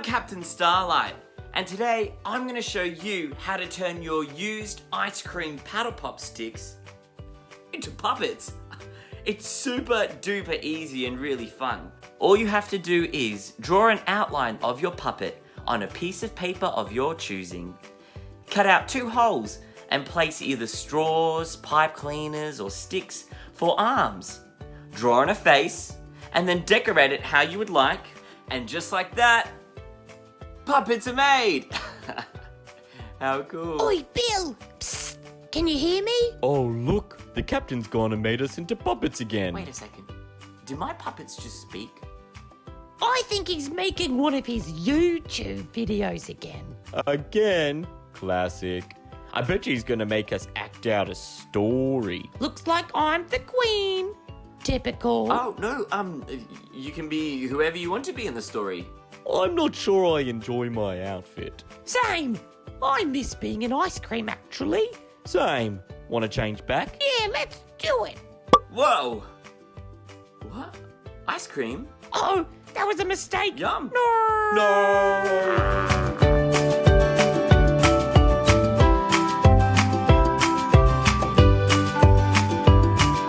Captain Starlight, and today I'm going to show you how to turn your used ice cream paddle pop sticks into puppets. It's super duper easy and really fun. All you have to do is draw an outline of your puppet on a piece of paper of your choosing. Cut out 2 holes and place either straws, pipe cleaners or sticks for arms. Draw on a face and then decorate it how you would like, and just like that, puppets are made! How cool. Oi, Bill! Psst! Can you hear me? Oh, look! The captain's gone and made us into puppets again. Wait a second. Do my puppets just speak? I think he's making one of his YouTube videos again. Again? Classic. I bet he's gonna make us act out a story. Looks like I'm the queen. Typical. Oh, no, you can be whoever you want to be in the story. I'm not sure I enjoy my outfit. Same. I miss being an ice cream, actually. Same. Wanna change back? Yeah, let's do it. Whoa! What? Ice cream? Oh, that was a mistake. Yum. No. No!